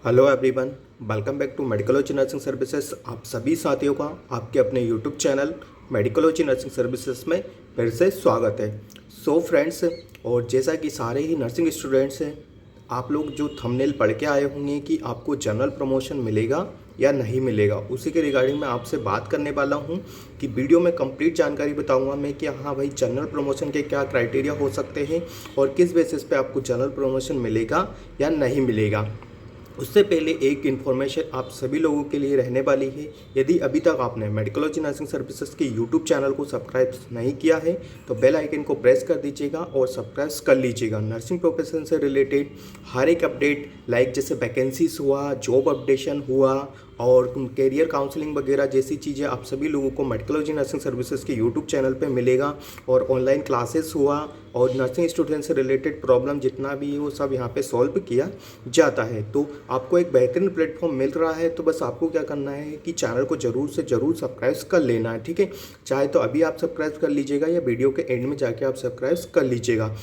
Hello everyone, welcome back to medicology nursing services. आप सभी साथियों का आपके अपने YouTube channel medicology nursing services में फिर से स्वागत है। सो फ्रेंड्स, और जैसा कि सारे ही नर्सिंग स्टूडेंट्स हैं, आप लोग जो थंबनेल पढ़ के आए होंगे कि आपको जनरल प्रमोशन मिलेगा या नहीं मिलेगा, उसी के रिगार्डिंग मैं आपसे बात करने वाला हूं कि वीडियो में कंप्लीट जानकारी बताऊंगा मैं कि हाँ भाई, जनरल प्रमोशन के क्या क्राइटेरिया हो सकते हैं और किस बेसिस पे आपको जनरल प्रमोशन मिलेगा या नहीं मिलेगा। उससे पहले एक इन्फॉर्मेशन आप सभी लोगों के लिए रहने वाली है। यदि अभी तक आपने मेडिकोलॉजी नर्सिंग सर्विसेज के यूट्यूब चैनल को सब्सक्राइब नहीं किया है तो बेल आइकन को प्रेस कर दीजिएगा और सब्सक्राइब कर लीजिएगा। नर्सिंग प्रोफेशन से रिलेटेड हर एक अपडेट, लाइक जैसे वैकेंसीज हुआ, जॉब अपडेशन हुआ और कैरियर काउंसलिंग वगैरह जैसी चीज़ें आप सभी लोगों को मेडिकोलॉजी नर्सिंग सर्विसेज के यूट्यूब चैनल पे मिलेगा। और ऑनलाइन क्लासेस हुआ और नर्सिंग स्टूडेंट से रिलेटेड प्रॉब्लम जितना भी है वो सब यहाँ पे सॉल्व किया जाता है। तो आपको एक बेहतरीन प्लेटफॉर्म मिल रहा है, तो बस आपको क्या करना है कि चैनल को ज़रूर से ज़रूर सब्सक्राइब कर लेना है, ठीक है। चाहे तो अभी आप सब्सक्राइब कर लीजिएगा या वीडियो के एंड में जाके आप सब्सक्राइब कर लीजिएगा।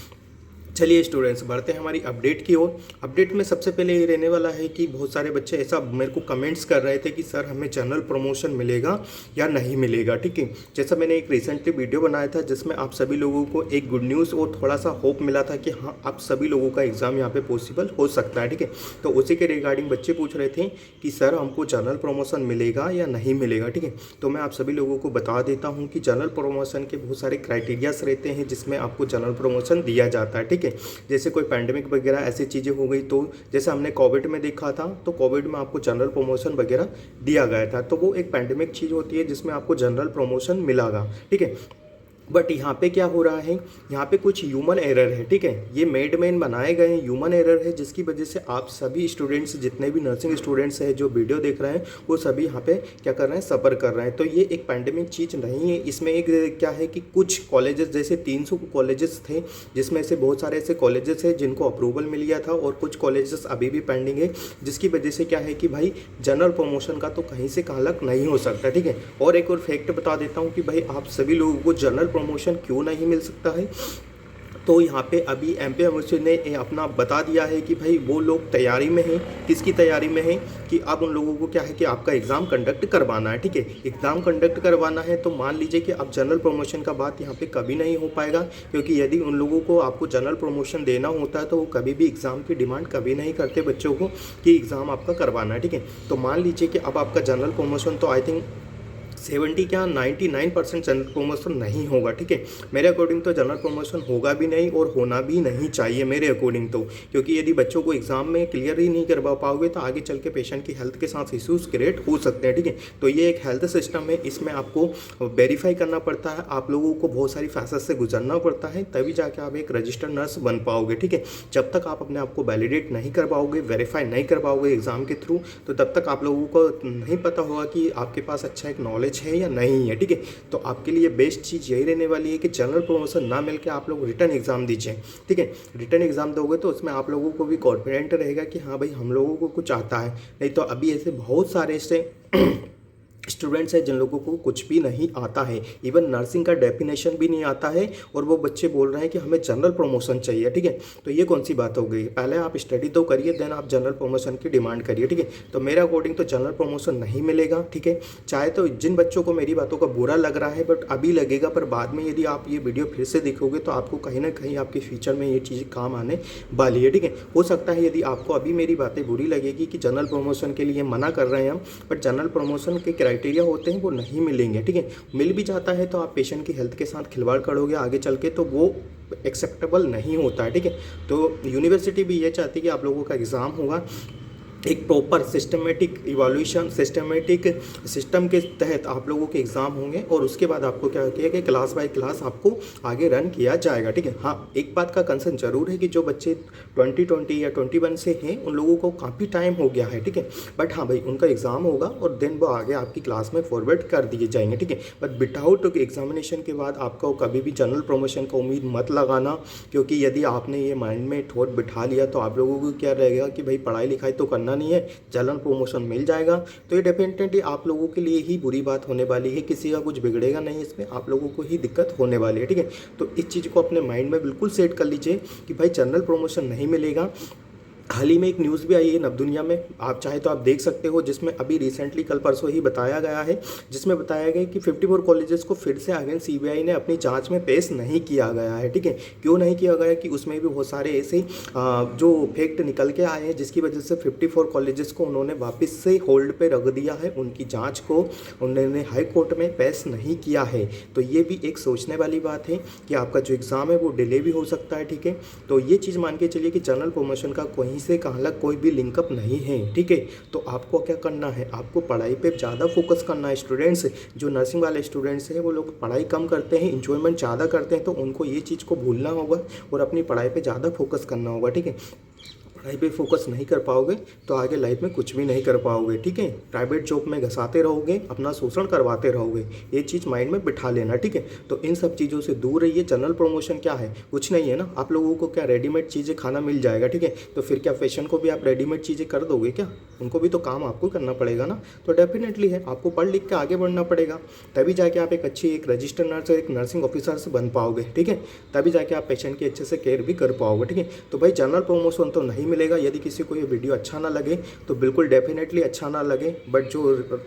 चलिए स्टूडेंट्स, बढ़ते हैं हमारी अपडेट की ओर। अपडेट में सबसे पहले ये रहने वाला है कि बहुत सारे बच्चे ऐसा मेरे को कमेंट्स कर रहे थे कि सर हमें जनरल प्रमोशन मिलेगा या नहीं मिलेगा, ठीक है। जैसा मैंने एक रिसेंटली वीडियो बनाया था जिसमें आप सभी लोगों को एक गुड न्यूज़ और थोड़ा सा होप मिला था कि हाँ, आप सभी लोगों का एग्ज़ाम यहाँ पे पॉसिबल हो सकता है, ठीक है। तो उसी के रिगार्डिंग बच्चे पूछ रहे थे कि सर हमको जनरल प्रमोशन मिलेगा या नहीं मिलेगा, ठीक है। तो मैं आप सभी लोगों को बता देता हूँ कि जनरल प्रमोशन के बहुत सारे क्राइटेरियाज रहते हैं जिसमें आपको जनरल प्रमोशन दिया जाता है, ठीक है। जैसे कोई पैंडेमिक वगैरह ऐसी चीज़ें हो गई, तो जैसे हमने कोविड में देखा था, तो कोविड में आपको जनरल प्रमोशन वगैरह दिया गया था, तो वो एक पैंडेमिक चीज़ होती है जिसमें आपको जनरल प्रमोशन मिलेगा, ठीक है। बट यहाँ पे क्या हो रहा है, यहाँ पे कुछ ह्यूमन एरर है, ठीक है। ये मेड मैन बनाए गए ह्यूमन एरर है जिसकी वजह से आप सभी स्टूडेंट्स, जितने भी नर्सिंग स्टूडेंट्स हैं जो वीडियो देख रहे हैं, वो सभी यहाँ पे क्या कर रहे हैं, सफ़र कर रहे हैं। तो ये एक पैंडेमिक चीज़ नहीं है। इसमें एक क्या है कि कुछ कॉलेजेस, जैसे 300 कॉलेजेस थे जिसमें से बहुत सारे ऐसे कॉलेजेस हैं जिनको अप्रूवल मिल गया था और कुछ कॉलेजेस अभी भी पेंडिंग है, जिसकी वजह से क्या है कि भाई जनरल प्रमोशन का तो कहीं से कहाँ तक नहीं हो सकता, ठीक है। और एक और फैक्ट बता देता हूँ कि भाई आप सभी लोगों को जनरल प्रमोशन क्यों नहीं मिल सकता है। तो यहाँ पे अभी एमपी यूनिवर्सिटी ने अपना बता दिया है कि भाई वो लोग तैयारी में हैं। किसकी तैयारी में है कि अब उन लोगों को क्या है कि आपका एग्ज़ाम कंडक्ट करवाना है, ठीक है। एग्ज़ाम कंडक्ट करवाना है तो मान लीजिए कि अब जनरल प्रमोशन का बात यहाँ पे कभी नहीं हो पाएगा, क्योंकि यदि उन लोगों को आपको जनरल प्रमोशन देना होता है तो वो कभी भी एग्ज़ाम की डिमांड कभी नहीं करते बच्चों को कि एग्ज़ाम आपका करवाना है, ठीक है। तो मान लीजिए कि अब आपका जनरल प्रमोशन तो आई थिंक 70 क्या 99% जनरल प्रमोशन नहीं होगा, ठीक है। मेरे अकॉर्डिंग तो जनरल प्रमोशन होगा भी नहीं और होना भी नहीं चाहिए मेरे अकॉर्डिंग तो, क्योंकि यदि बच्चों को एग्जाम में क्लियर ही नहीं करवा पाओगे तो आगे चल के पेशेंट की हेल्थ के साथ इश्यूज क्रिएट हो सकते हैं, ठीक है। तो ये एक हेल्थ सिस्टम है, इसमें आपको वेरीफाई करना पड़ता है, आप लोगों को बहुत सारी फैसेस से गुजरना पड़ता है, तभी जाके आप एक रजिस्टर्ड नर्स बन पाओगे, ठीक है। जब तक आप अपने आप को वैलिडेट नहीं कर पाओगे, वेरीफाई नहीं कर पाओगे एग्जाम के थ्रू, तो तब तक आप लोगों को नहीं पता होगा कि आपके पास अच्छा एक नॉलेज है या नहीं है, ठीक है। तो आपके लिए बेस्ट चीज़ यही रहने वाली है कि जनरल प्रमोशन ना मिलकर आप लोग रिटर्न एग्जाम दीजिए, ठीक है। रिटर्न एग्जाम दोगे तो उसमें आप लोगों को भी कॉन्फिडेंट रहेगा कि हाँ भाई, हम लोगों को कुछ आता है। नहीं तो अभी ऐसे बहुत सारे ऐसे स्टूडेंट्स हैं जिन लोगों को कुछ भी नहीं आता है, इवन नर्सिंग का डेफिनेशन भी नहीं आता है, और वो बच्चे बोल रहे हैं कि हमें जनरल प्रमोशन चाहिए, ठीक है। तो ये कौन सी बात हो गई। पहले आप स्टडी तो करिए, देन आप जनरल प्रमोशन की डिमांड करिए, ठीक है। तो मेरे अकॉर्डिंग तो जनरल प्रमोशन नहीं मिलेगा, ठीक है। चाहे तो जिन बच्चों को मेरी बातों का बुरा लग रहा है, बट अभी लगेगा, पर बाद में यदि आप ये वीडियो फिर से देखोगे तो आपको कहीं ना कहीं आपके फ्यूचर में ये चीज़ काम आने वाली है, ठीक है। हो सकता है यदि आपको अभी मेरी बातें बुरी लगेगी कि जनरल प्रमोशन के लिए मना कर रहे हैं हम, बट जनरल प्रमोशन के क्राइटेरिया होते हैं वो नहीं मिलेंगे, ठीक है। मिल भी जाता है तो आप पेशेंट की हेल्थ के साथ खिलवाड़ करोगे आगे चल के, तो वो एक्सेप्टेबल नहीं होता है, ठीक है। तो यूनिवर्सिटी भी ये चाहती है कि आप लोगों का एग्ज़ाम होगा एक proper systematic evolution, systematic system के तहत आप लोगों के एग्ज़ाम होंगे, और उसके बाद आपको क्या किया कि क्लास बाय क्लास आपको आगे रन किया जाएगा, ठीक है। हाँ, एक बात का कंसर्न जरूर है कि जो बच्चे 2020 या 21 से हैं उन लोगों को काफ़ी टाइम हो गया है, ठीक है। बट हाँ भाई, उनका एग्ज़ाम होगा और देन वो आगे आपकी क्लास में फॉरवर्ड कर दिए जाएंगे, ठीक है। बट विदाउट एग्जामिनेशन के बाद आपको कभी भी जनरल प्रमोशन का उम्मीद मत लगाना, क्योंकि यदि आपने ये माइंड में थॉट बिठा लिया तो आप लोगों को क्या रहेगा कि भाई पढ़ाई लिखाई तो करना नहीं है, जनरल प्रमोशन मिल जाएगा, तो ये डेफिनेटली आप लोगों के लिए ही बुरी बात होने वाली है। किसी का कुछ बिगड़ेगा नहीं, इसमें आप लोगों को ही दिक्कत होने वाली है, ठीक है। तो इस चीज़ को अपने माइंड में बिल्कुल सेट कर लीजिए कि भाई जनरल प्रमोशन नहीं मिलेगा, हाल ही में एक न्यूज़ भी आई है नव दुनिया में, आप चाहे तो आप देख सकते हो, जिसमें अभी रिसेंटली कल परसों ही बताया गया है, जिसमें बताया गया कि 54 कॉलेजेस को फिर से अगेन सीबीआई ने अपनी जांच में पेश नहीं किया गया है। ठीक है, क्यों नहीं किया गया कि उसमें भी बहुत सारे ऐसे जो फैक्ट निकल के आए हैं जिसकी वजह से 54 कॉलेजेस को उन्होंने वापस से होल्ड पे रख दिया है, उनकी जाँच को उन्होंने हाई कोर्ट में पेश नहीं किया है। तो ये भी एक सोचने वाली बात है कि आपका जो एग्ज़ाम है वो डिले भी हो सकता है। ठीक है, तो ये चीज़ मान के चलिए कि जनरल प्रमोशन का कहीं से कहाँ तक कोई भी लिंकअप नहीं है। ठीक है, तो आपको क्या करना है, आपको पढ़ाई पे ज़्यादा फोकस करना है। स्टूडेंट्स जो नर्सिंग वाले स्टूडेंट्स हैं वो लोग पढ़ाई कम करते हैं, इंजॉयमेंट ज़्यादा करते हैं, तो उनको ये चीज़ को भूलना होगा और अपनी पढ़ाई पे ज़्यादा फोकस करना होगा। ठीक है, पढ़ाई पे फोकस नहीं कर पाओगे तो आगे लाइफ में कुछ भी नहीं कर पाओगे। ठीक है, प्राइवेट जॉब में घसाते रहोगे, अपना शोषण करवाते रहोगे, ये चीज़ माइंड में बिठा लेना। ठीक है, तो इन सब चीज़ों से दूर रहिए। जनरल प्रमोशन क्या है, कुछ नहीं है ना, आप लोगों को क्या रेडीमेड चीज़ें खाना मिल जाएगा। ठीक है, तो फिर क्या फैशन को भी आप रेडीमेड चीज़ें कर दोगे क्या, उनको भी तो काम आपको करना पड़ेगा ना। तो डेफिनेटली है आपको पढ़ लिख के आगे बढ़ना पड़ेगा, तभी जाके आप एक अच्छी एक रजिस्टर्ड नर्स, एक नर्सिंग ऑफिसर से बन पाओगे। ठीक है, तभी जाके आप पेशेंट की अच्छे से केयर भी कर पाओगे। ठीक है, तो भाई जनरल प्रमोशन तो नहीं मिलेगा। यदि किसी को ये वीडियो अच्छा ना लगे तो बिल्कुल डेफिनेटली अच्छा ना लगे, बट जो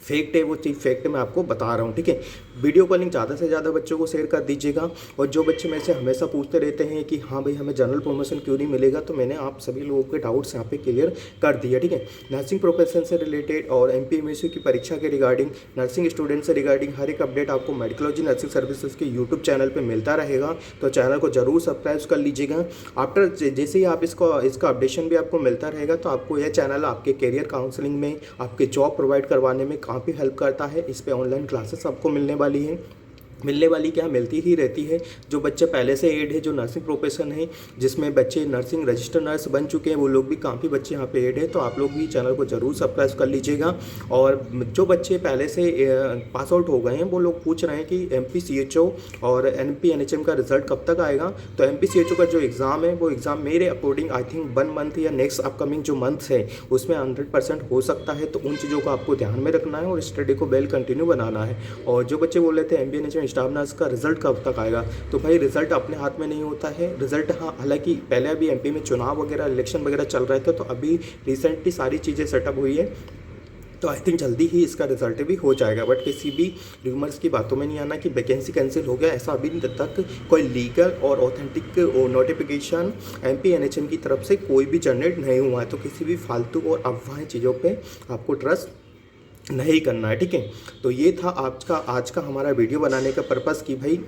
फैक्ट है वो चीज़ फैक्ट मैं आपको बता रहा हूँ। ठीक है, वीडियो को लिंक ज़्यादा से ज़्यादा बच्चों को शेयर कर दीजिएगा। और जो बच्चे मेरे से हमेशा पूछते रहते हैं कि हाँ भाई हमें जनरल प्रमोशन क्यों नहीं मिलेगा, तो मैंने आप सभी लोगों के डाउट्स यहाँ पे क्लियर कर दिया। ठीक है, नर्सिंग प्रोफेशन से रिलेटेड और MPMSU की परीक्षा के रिगार्डिंग, नर्सिंग स्टूडेंट से रिगार्डिंग हर एक अपडेट आपको मेडिकोलॉजी नर्सिंग सर्विसेज के यूट्यूब चैनल पर मिलता रहेगा, तो चैनल को जरूर सब्सक्राइब कर लीजिएगा। आफ्टर जैसे ही आप इसका अपडेशन भी आपको मिलता रहेगा, तो आपको यह चैनल आपके करियर काउंसलिंग में, आपके जॉब प्रोवाइड करवाने में काफ़ी हेल्प करता है। इस पे ऑनलाइन क्लासेस आपको मिलने वाली क्या मिलती ही रहती है। जो बच्चे पहले से एड है, जो नर्सिंग प्रोफेशन है जिसमें बच्चे नर्सिंग रजिस्टर्ड नर्स बन चुके हैं, वो लोग भी काफ़ी बच्चे यहाँ पे एड है, तो आप लोग भी चैनल को जरूर सब्सक्राइब कर लीजिएगा। और जो बच्चे पहले से पास आउट हो गए हैं, वो लोग पूछ रहे हैं कि MPCHO और NP-NHM का रिजल्ट कब तक आएगा। तो MPCHO का जो एग्ज़ाम है वो एग्ज़ाम मेरे अकॉर्डिंग आई थिंक 1 मंथ या नेक्स्ट अपकमिंग जो मंथ है उसमें 100% हो सकता है। तो उन चीज़ों को आपको ध्यान में रखना है और स्टडी को वेल कंटिन्यू बनाना है। और जो बच्चे बोल रहे थे MP-NHM स्टाफ नर्स का रिजल्ट कब तक आएगा, तो भाई रिजल्ट अपने हाथ में नहीं होता है। रिजल्ट हाँ, हालांकि पहले अभी MP में चुनाव वगैरह इलेक्शन वगैरह चल रहे थे, तो अभी रिसेंटली सारी चीज़ें सेटअप हुई है, तो आई थिंक जल्दी ही इसका रिजल्ट भी हो जाएगा। बट किसी भी रूमर्स की बातों में नहीं आना कि वैकेंसी कैंसिल हो गया, ऐसा अभी तक कोई लीगल और ऑथेंटिक नोटिफिकेशन MP-NHM की तरफ से कोई भी जनरेट नहीं हुआ है। तो किसी भी फालतू और अफवाह चीज़ों पे आपको ट्रस्ट नहीं करना है। ठीक है, तो ये था आज का हमारा वीडियो बनाने का पर्पस कि भाई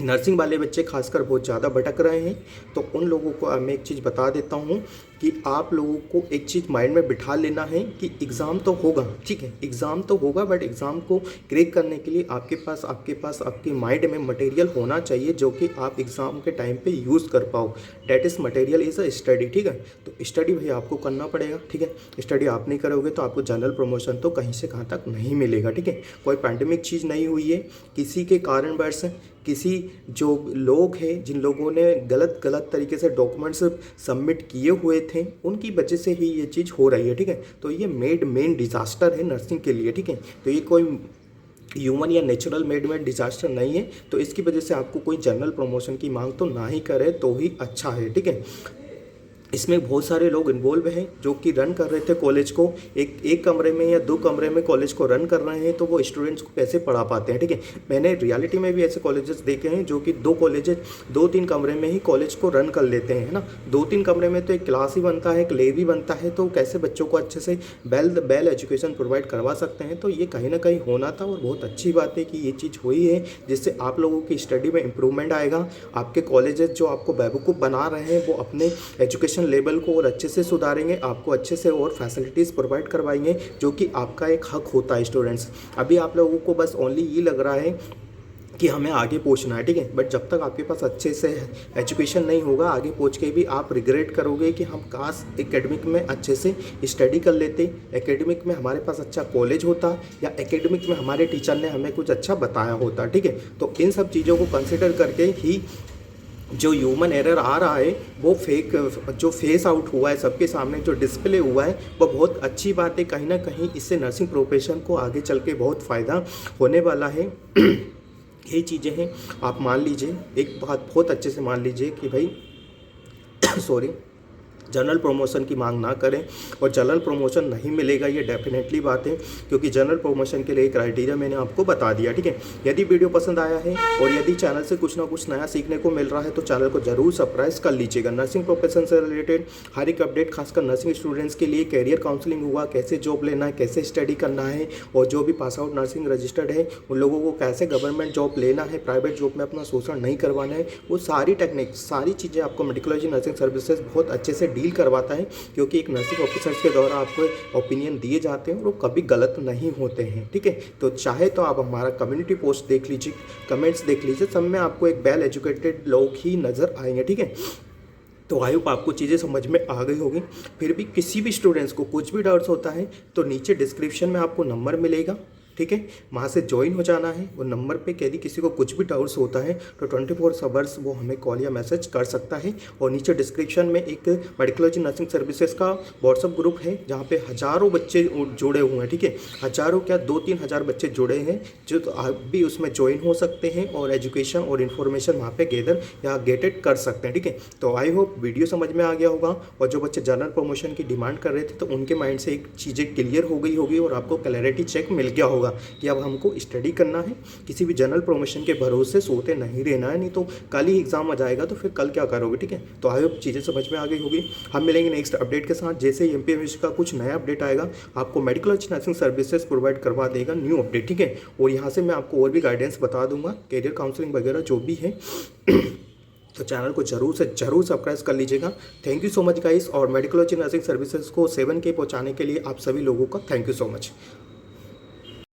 नर्सिंग वाले बच्चे खासकर बहुत ज़्यादा भटक रहे हैं। तो उन लोगों को मैं एक चीज़ बता देता हूँ कि आप लोगों को एक चीज़ माइंड में बिठा लेना है कि एग्ज़ाम तो होगा। ठीक है, एग्ज़ाम तो होगा, बट एग्ज़ाम को क्रैक करने के लिए आपके पास आपके माइंड में मटेरियल होना चाहिए जो कि आप एग्ज़ाम के टाइम पे यूज़ कर पाओ। That is material is a study. ठीक है, तो स्टडी भाई आपको करना पड़ेगा। ठीक है, स्टडी आप नहीं करोगे तो आपको जनरल प्रमोशन तो कहीं से कहाँ तक नहीं मिलेगा। ठीक है, कोई पैंडेमिक चीज़ नहीं हुई है, किसी के कारणवश किसी जो लोग हैं जिन लोगों ने गलत तरीके से डॉक्यूमेंट्स सबमिट किए हुए थे, उनकी वजह से ही ये चीज़ हो रही है। ठीक है, तो ये मेन डिज़ास्टर है नर्सिंग के लिए। ठीक है, तो ये कोई ह्यूमन या नेचुरल मेड डिजास्टर नहीं है। तो इसकी वजह से आपको कोई जनरल प्रमोशन की मांग तो ना ही करे तो ही अच्छा है। ठीक है, इसमें बहुत सारे लोग इन्वॉल्व हैं जो कि रन कर रहे थे कॉलेज को, एक कमरे में या 2 कमरे में कॉलेज को रन कर रहे हैं, तो वो स्टूडेंट्स को कैसे पढ़ा पाते हैं। ठीक है, मैंने रियलिटी में भी ऐसे कॉलेजेस देखे हैं जो कि 2-3 कमरे में ही कॉलेज को रन कर लेते हैं, है ना। 2-3 कमरे में तो एक क्लास ही बनता है, एक लैब भी बनता है, तो कैसे बच्चों को अच्छे से बेल एजुकेशन प्रोवाइड करवा सकते हैं। तो ये कहीं ना कहीं होना था और बहुत अच्छी बात है कि ये चीज़ हुई है, जिससे आप लोगों की स्टडी में इम्प्रूवमेंट आएगा। आपके कॉलेजेस जो आपको बेवकूफ़ बना रहे हैं वो अपने एजुकेशन लेवल को और अच्छे से सुधारेंगे, आपको अच्छे से और फैसिलिटीज़ प्रोवाइड करवाएंगे, जो कि आपका एक हक होता है स्टूडेंट्स। अभी आप लोगों को बस ओनली ये लग रहा है कि हमें आगे पहुंचना है। ठीक है, बट जब तक आपके पास अच्छे से एजुकेशन नहीं होगा, आगे पहुंच के भी आप रिग्रेट करोगे कि हम काश एकेडमिक में अच्छे से स्टडी कर लेते, एकेडमिक में हमारे पास अच्छा कॉलेज होता, या एकेडमिक में हमारे टीचर ने हमें कुछ अच्छा बताया होता। ठीक है, तो इन सब चीज़ों को कंसिडर करके ही जो ह्यूमन एरर आ रहा है वो जो फेस आउट हुआ है सबके सामने, जो डिस्प्ले हुआ है, वो बहुत अच्छी बात है। कहीं ना कहीं इससे नर्सिंग प्रोफेशन को आगे चल के बहुत फ़ायदा होने वाला है। ये चीज़ें हैं, आप मान लीजिए, एक बात बहुत अच्छे से मान लीजिए कि भाई सॉरी, जनरल प्रमोशन की मांग ना करें। और जनरल प्रमोशन नहीं मिलेगा, ये डेफिनेटली बात है, क्योंकि जनरल प्रमोशन के लिए क्राइटेरिया मैंने आपको बता दिया, ठीक है। यदि वीडियो पसंद आया है और यदि चैनल से कुछ ना कुछ नया सीखने को मिल रहा है तो चैनल को जरूर सब्सक्राइब कर लीजिएगा। नर्सिंग प्रोफेशन से रिलेटेड हर एक अपडेट, खासकर नर्सिंग स्टूडेंट्स के लिए कैरियर काउंसलिंग हुआ, कैसे जॉब लेना है, कैसे स्टडी करना है, और जो भी पास आउट नर्सिंग रजिस्टर्ड है उन लोगों को कैसे गवर्नमेंट जॉब लेना है, प्राइवेट जॉब में अपना शोषण नहीं करवाना है, वो सारी टेक्निक, सारी चीज़ें आपको मेडिकोलॉजी नर्सिंग सर्विसेज बहुत अच्छे से डील करवाता है, क्योंकि एक नर्सिंग ऑफिसर्स के द्वारा आपको ओपिनियन दिए जाते हैं और वो कभी गलत नहीं होते हैं, ठीक है। तो चाहे तो आप हमारा कम्युनिटी पोस्ट देख लीजिए, कमेंट्स देख लीजिए, सब में आपको एक वेल एजुकेटेड लोग ही नज़र आएंगे, ठीक है। तो आई होप आपको चीज़ें समझ में आ गई होगी। फिर भी किसी भी स्टूडेंट्स को कुछ भी डाउट्स होता है तो नीचे डिस्क्रिप्शन में आपको नंबर मिलेगा, ठीक है, वहाँ से ज्वाइन हो जाना है। वो नंबर पे यदि किसी को कुछ भी डाउट्स होता है तो 24 आवर्स वो हमें कॉल या मैसेज कर सकता है। और नीचे डिस्क्रिप्शन में एक मेडिकोलॉजी नर्सिंग सर्विसेज का व्हाट्सअप ग्रुप है जहाँ पे हज़ारों बच्चे जुड़े हुए हैं, ठीक है, हज़ारों क्या 2-3 हज़ार बच्चे जुड़े हैं, जो तो आप भी उसमें ज्वाइन हो सकते हैं और एजुकेशन और इन्फॉर्मेशन वहाँ पर गैदर या गेटेड कर सकते हैं, ठीक है। तो आई होप वीडियो समझ में आ गया होगा, और जो बच्चे जनरल प्रमोशन की डिमांड कर रहे थे तो उनके माइंड से एक चीज़ें क्लियर हो गई होगी और आपको क्लैरिटी चेक मिल गया होगा कि अब हमको स्टडी करना है, किसी भी जनरल प्रमोशन के भरोसे सोते नहीं रहना है, नहीं तो कल ही एग्जाम आ जाएगा तो फिर कल क्या करोगे, ठीक है। तो आई होप चीज़ें समझ में आ गई होगी। हम मिलेंगे नेक्स्ट अपडेट के साथ, जैसे ही एमपीएमएस का कुछ नया अपडेट आएगा आपको मेडिकोलॉजी नर्सिंग सर्विसेज प्रोवाइड करवा देगा न्यू अपडेट, ठीक है। और यहाँ से मैं आपको और भी गाइडेंस बता दूंगा, कैरियर काउंसलिंग वगैरह जो भी है तो चैनल को जरूर से जरूर सब्सक्राइब कर लीजिएगा। Thank you so much guys, और मेडिकोलॉजी नर्सिंग सर्विसेज को 7K पहुंचाने के लिए आप सभी लोगों का थैंक यू सो मच।